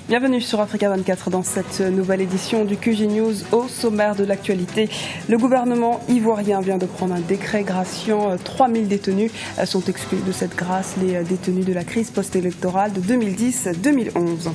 Bienvenue sur Africa 24 dans cette nouvelle édition du QG News. Au sommaire de l'actualité, le gouvernement ivoirien vient de prendre un décret graciant 3000 détenus. Sont exclus de cette grâce les détenus de la crise post-électorale de 2010-2011.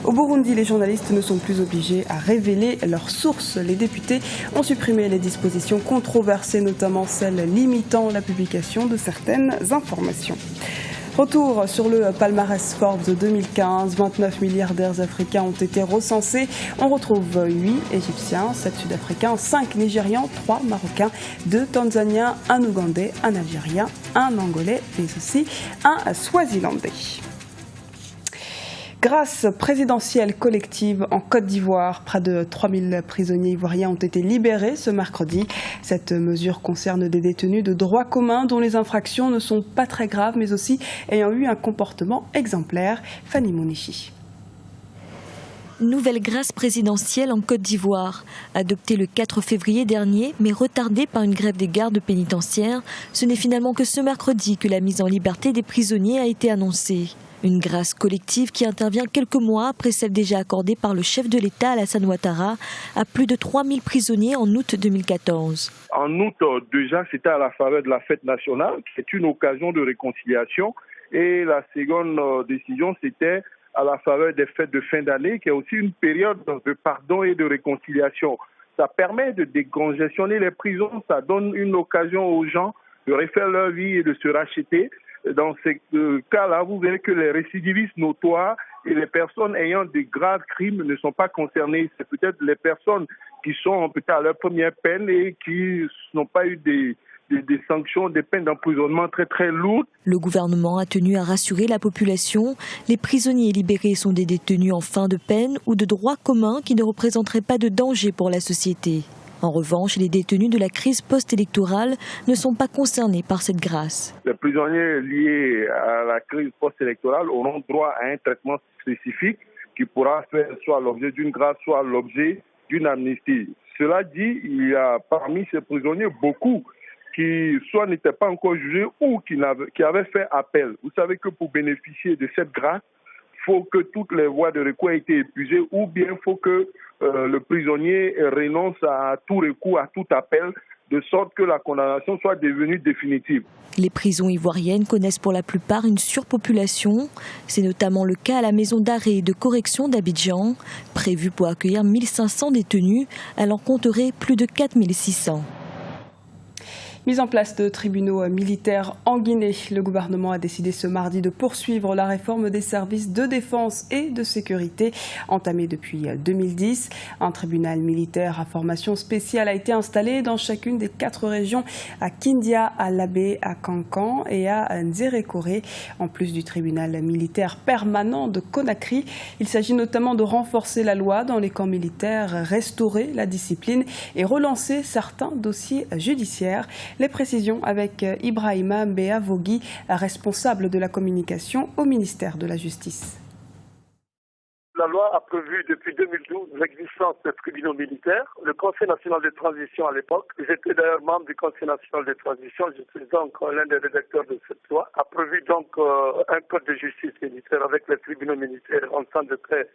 Au Burundi, les journalistes ne sont plus obligés à révéler leurs sources. Les députés ont supprimé les dispositions controversées, notamment celles limitant la publication de certaines informations. Retour sur le palmarès Forbes 2015, 29 milliardaires africains ont été recensés. On retrouve 8 Égyptiens, 7 Sud-Africains, 5 Nigérians, 3 Marocains, 2 Tanzaniens, 1 Ougandais, 1 Algérien, 1 Angolais, mais aussi 1 Swazilandais. Grâce présidentielle collective en Côte d'Ivoire, près de 3000 prisonniers ivoiriens ont été libérés ce mercredi. Cette mesure concerne des détenus de droit commun dont les infractions ne sont pas très graves, mais aussi ayant eu un comportement exemplaire. Fanny Mounichi. Nouvelle grâce présidentielle en Côte d'Ivoire. Adoptée le 4 février dernier, mais retardée par une grève des gardes pénitentiaires, ce n'est finalement que ce mercredi que la mise en liberté des prisonniers a été annoncée. Une grâce collective qui intervient quelques mois après celle déjà accordée par le chef de l'État Alassane Ouattara à plus de 3000 prisonniers en août 2014. En août, déjà, c'était à la faveur de la fête nationale, qui est une occasion de réconciliation. Et la seconde décision, c'était à la faveur des fêtes de fin d'année, qui est aussi une période de pardon et de réconciliation. Ça permet de décongestionner les prisons, ça donne une occasion aux gens de refaire leur vie et de se racheter. Dans ces cas-là, vous verrez que les récidivistes notoires et les personnes ayant de graves crimes ne sont pas concernées. C'est peut-être les personnes qui sont peut-être à leur première peine et qui n'ont pas eu des sanctions, des peines d'emprisonnement très très lourdes. Le gouvernement a tenu à rassurer la population. Les prisonniers libérés sont des détenus en fin de peine ou de droit commun qui ne représenteraient pas de danger pour la société. En revanche, les détenus de la crise post-électorale ne sont pas concernés par cette grâce. Les prisonniers liés à la crise post-électorale auront droit à un traitement spécifique qui pourra faire soit l'objet d'une grâce, soit l'objet d'une amnistie. Cela dit, il y a parmi ces prisonniers beaucoup qui soit n'étaient pas encore jugés ou qui avaient fait appel. Vous savez que pour bénéficier de cette grâce, il faut que toutes les voies de recours aient été épuisées ou bien il faut que le prisonnier renonce à tout recours, à tout appel, de sorte que la condamnation soit devenue définitive. Les prisons ivoiriennes connaissent pour la plupart une surpopulation. C'est notamment le cas à la maison d'arrêt et de correction d'Abidjan. Prévue pour accueillir 1500 détenus, elle en compterait plus de 4600. Mise en place de tribunaux militaires en Guinée, le gouvernement a décidé ce mardi de poursuivre la réforme des services de défense et de sécurité entamée depuis 2010. Un tribunal militaire à formation spéciale a été installé dans chacune des 4 régions, à Kindia, à Labé, à Kankan et à Nzérékoré. En plus du tribunal militaire permanent de Conakry, il s'agit notamment de renforcer la loi dans les camps militaires, restaurer la discipline et relancer certains dossiers judiciaires. Les précisions avec Ibrahima Béavogui, responsable de la communication au ministère de la Justice. La loi a prévu depuis 2012 l'existence des tribunaux militaires. Le Conseil national de transition à l'époque, j'étais d'ailleurs membre du Conseil national de transition, je suis donc l'un des rédacteurs de cette loi, a prévu donc un code de justice militaire avec les tribunaux militaires en temps de paix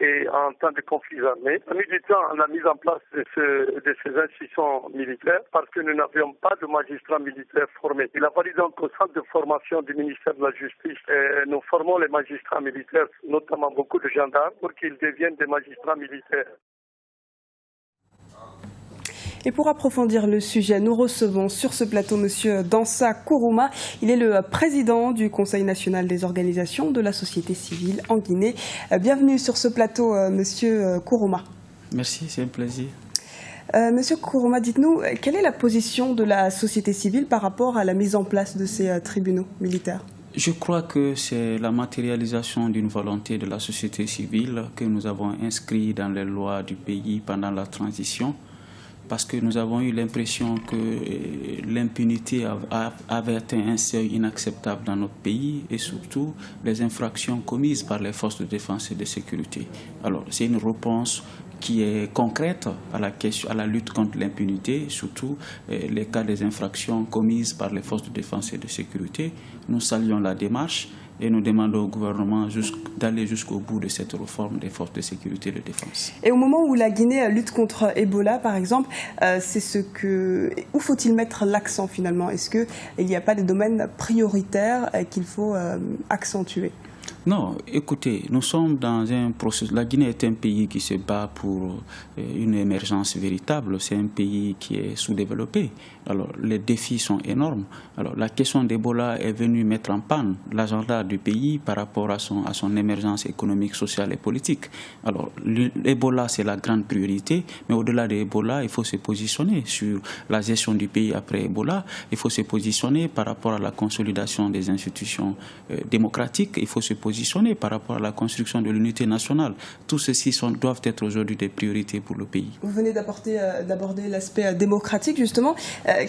et en temps de conflits armés. On a mis du temps à la mise en place de ces institutions militaires parce que nous n'avions pas de magistrats militaires formés. Il a fallu donc au centre de formation du ministère de la Justice. Nous formons les magistrats militaires, notamment beaucoup de gendarmes, pour qu'ils deviennent des magistrats militaires. Et pour approfondir le sujet, nous recevons sur ce plateau M. Dansa Kourouma. Il est le président du Conseil national des organisations de la société civile en Guinée. Bienvenue sur ce plateau, M. Kourouma. Merci, c'est un plaisir. Monsieur Kourouma, dites-nous, quelle est la position de la société civile par rapport à la mise en place de ces tribunaux militaires ? Je crois que c'est la matérialisation d'une volonté de la société civile que nous avons inscrite dans les lois du pays pendant la transition, parce que nous avons eu l'impression que l'impunité avait atteint un seuil inacceptable dans notre pays et surtout les infractions commises par les forces de défense et de sécurité. Alors, c'est une réponse qui est concrète à la lutte contre l'impunité, surtout les cas des infractions commises par les forces de défense et de sécurité. Nous saluons la démarche et nous demandons au gouvernement d'aller jusqu'au bout de cette réforme des forces de sécurité et de défense. Et au moment où la Guinée lutte contre Ebola, par exemple, où faut-il mettre l'accent finalement? Est-ce qu'il n'y a pas des domaines prioritaires qu'il faut accentuer? Non, écoutez, nous sommes dans un processus. La Guinée est un pays qui se bat pour une émergence véritable. C'est un pays qui est sous-développé. Alors, les défis sont énormes. Alors, la question d'Ebola est venue mettre en panne l'agenda du pays par rapport à son émergence économique, sociale et politique. Alors, l'Ebola, c'est la grande priorité, mais au-delà de l'Ebola, il faut se positionner sur la gestion du pays après Ebola. Il faut se positionner par rapport à la consolidation des institutions démocratiques. Il faut se positionner par rapport à la construction de l'unité nationale. Tout ceci doivent être aujourd'hui des priorités pour le pays. Vous venez d'aborder l'aspect démocratique, justement.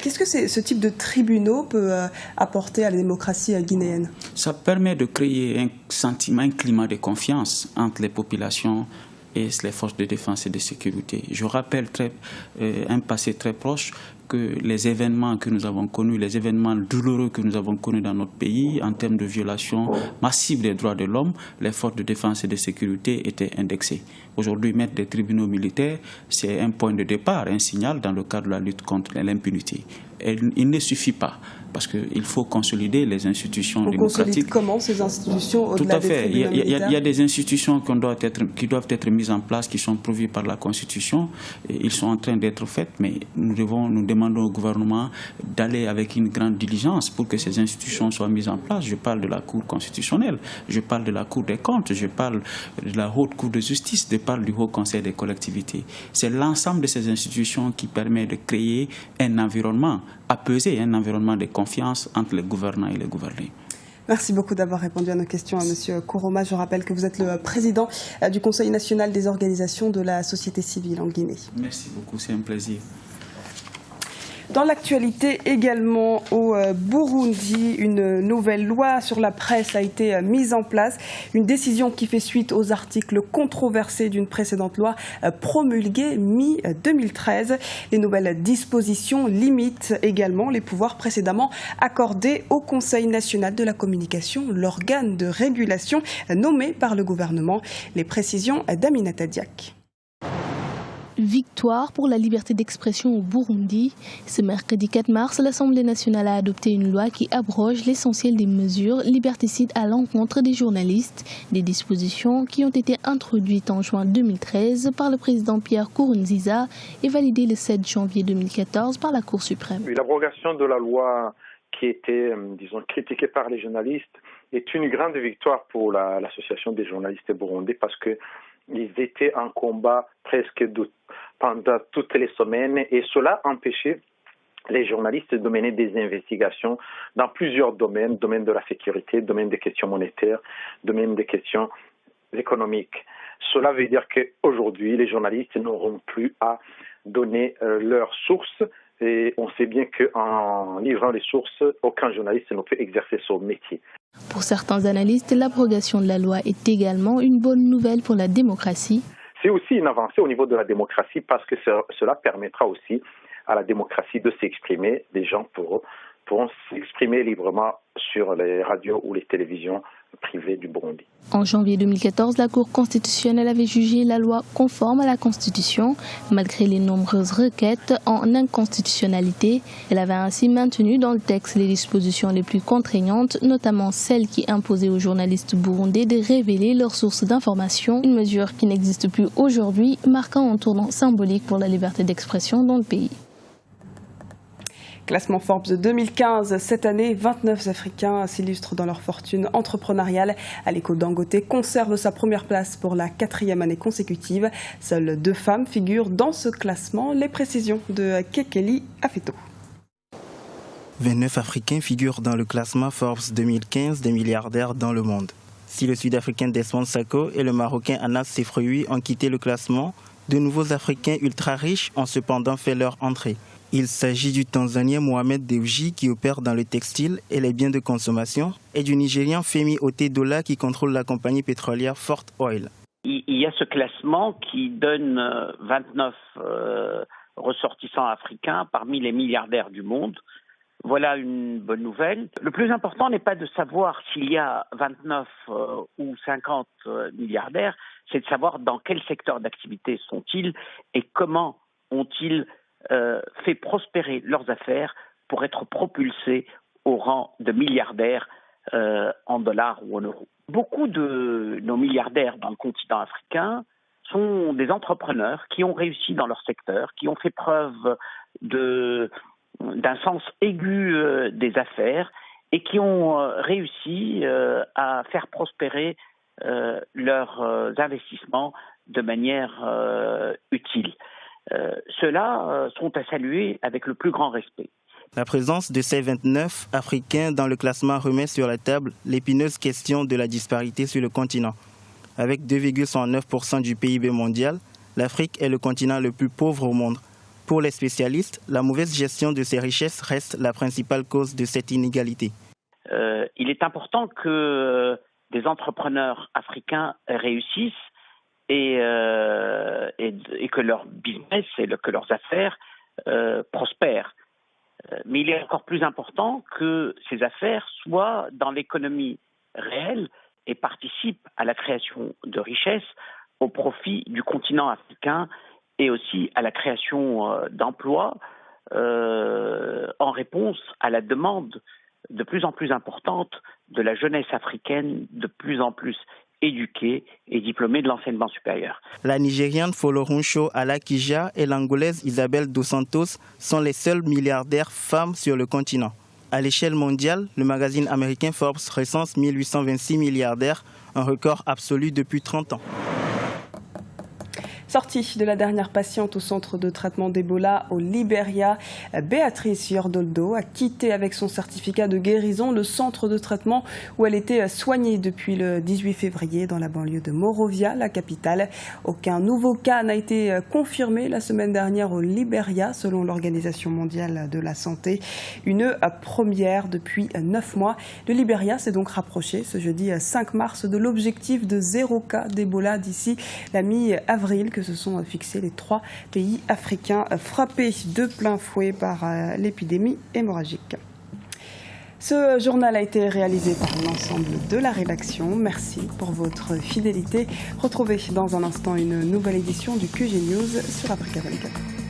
Qu'est-ce que ce type de tribunaux peut apporter à la démocratie guinéenne? Ça permet de créer un sentiment, un climat de confiance entre les populations et les forces de défense et de sécurité. Je rappelle un passé très proche que les événements que nous avons connus, les événements douloureux que nous avons connus dans notre pays en termes de violation massive des droits de l'homme, les forces de défense et de sécurité étaient indexées. Aujourd'hui, mettre des tribunaux militaires, c'est un point de départ, un signal dans le cadre de la lutte contre l'impunité. Il ne suffit pas, parce qu'il faut consolider les institutions démocratiques. On consolide comment ces institutions au-delà des tribunaux militaires? Il y a des institutions qui doivent être mises en place, qui sont prévues par la Constitution. Et ils sont en train d'être faites, mais nous demandons au gouvernement d'aller avec une grande diligence pour que ces institutions soient mises en place. Je parle de la Cour constitutionnelle, je parle de la Cour des comptes, je parle de la Haute Cour de justice, je parle du Haut Conseil des collectivités. C'est l'ensemble de ces institutions qui permet de créer un environnement apaisé, un environnement de confiance entre les gouvernants et les gouvernés. Merci beaucoup d'avoir répondu à nos questions, Monsieur Koroma. Je rappelle que vous êtes le président du Conseil national des organisations de la société civile en Guinée. Merci beaucoup, c'est un plaisir. Dans l'actualité également au Burundi, une nouvelle loi sur la presse a été mise en place. Une décision qui fait suite aux articles controversés d'une précédente loi promulguée mi-2013. Les nouvelles dispositions limitent également les pouvoirs précédemment accordés au Conseil national de la communication, l'organe de régulation nommé par le gouvernement. Les précisions d'Aminata Diak. Victoire pour la liberté d'expression au Burundi. Ce mercredi 4 mars, l'Assemblée nationale a adopté une loi qui abroge l'essentiel des mesures liberticides à l'encontre des journalistes. Des dispositions qui ont été introduites en juin 2013 par le président Pierre Nkurunziza et validées le 7 janvier 2014 par la Cour suprême. L'abrogation de la loi qui était, critiquée par les journalistes est une grande victoire pour l'association des journalistes burundais parce que ils étaient en combat presque pendant toutes les semaines et cela empêchait les journalistes de mener des investigations dans plusieurs domaines, domaine de la sécurité, domaine des questions monétaires, domaine des questions économiques. Cela veut dire qu'aujourd'hui, les journalistes n'auront plus à donner leurs sources. Et on sait bien qu'en livrant les sources, aucun journaliste ne peut exercer son métier. Pour certains analystes, l'abrogation de la loi est également une bonne nouvelle pour la démocratie. C'est aussi une avancée au niveau de la démocratie parce que cela permettra aussi à la démocratie de s'exprimer. Les gens pourront s'exprimer librement sur les radios ou les télévisions privées du Burundi. En janvier 2014, la Cour constitutionnelle avait jugé la loi conforme à la Constitution. Malgré les nombreuses requêtes en inconstitutionnalité, elle avait ainsi maintenu dans le texte les dispositions les plus contraignantes, notamment celles qui imposaient aux journalistes burundais de révéler leurs sources d'information, une mesure qui n'existe plus aujourd'hui, marquant un tournant symbolique pour la liberté d'expression dans le pays. Classement Forbes 2015, cette année, 29 Africains s'illustrent dans leur fortune entrepreneuriale. Aliko Dangote conserve sa première place pour la 4e année consécutive. Seules 2 femmes figurent dans ce classement. Les précisions de Kekeli Afeto. 29 Africains figurent dans le classement Forbes 2015 des milliardaires dans le monde. Si le Sud-Africain Desmond Sako et le Marocain Anas Sefroui ont quitté le classement, de nouveaux Africains ultra riches ont cependant fait leur entrée. Il s'agit du Tanzanien Mohamed Dewji qui opère dans le textile et les biens de consommation et du Nigérian Femi Otedola qui contrôle la compagnie pétrolière Fort Oil. Il y a ce classement qui donne 29 ressortissants africains parmi les milliardaires du monde. Voilà une bonne nouvelle. Le plus important n'est pas de savoir s'il y a 29 ou 50 milliardaires, c'est de savoir dans quel secteur d'activité sont-ils et comment ont-ils fait prospérer leurs affaires pour être propulsés au rang de milliardaires en dollars ou en euros. Beaucoup de nos milliardaires dans le continent africain sont des entrepreneurs qui ont réussi dans leur secteur, qui ont fait preuve d'un sens aigu des affaires et qui ont réussi à faire prospérer leurs investissements de manière utile. Ceux-là sont à saluer avec le plus grand respect. La présence de ces 29 Africains dans le classement remet sur la table l'épineuse question de la disparité sur le continent. Avec 2,69% du PIB mondial, l'Afrique est le continent le plus pauvre au monde. Pour les spécialistes, la mauvaise gestion de ces richesses reste la principale cause de cette inégalité. Il est important que des entrepreneurs africains réussissent et que leur business et que leurs affaires prospèrent. Mais il est encore plus important que ces affaires soient dans l'économie réelle et participent à la création de richesses au profit du continent africain et aussi à la création d'emplois en réponse à la demande de plus en plus importante de la jeunesse africaine de plus en plus éduquée et diplômée de l'enseignement supérieur. La Nigériane Folorunshò Alakija et l'Angolaise Isabelle Dos Santos sont les seules milliardaires femmes sur le continent. À l'échelle mondiale, le magazine américain Forbes recense 1826 milliardaires, un record absolu depuis 30 ans. Sortie de la dernière patiente au centre de traitement d'Ebola au Libéria, Béatrice Yordoldo a quitté avec son certificat de guérison le centre de traitement où elle était soignée depuis le 18 février dans la banlieue de Monrovia, la capitale. Aucun nouveau cas n'a été confirmé la semaine dernière au Libéria, selon l'Organisation mondiale de la santé. Une première depuis 9 mois. Le Libéria s'est donc rapproché ce jeudi 5 mars de l'objectif de 0 cas d'Ebola d'ici la mi-avril, que se sont fixés les 3 pays africains frappés de plein fouet par l'épidémie hémorragique. Ce journal a été réalisé par l'ensemble de la rédaction. Merci pour votre fidélité. Retrouvez dans un instant une nouvelle édition du QG News sur Africa 24.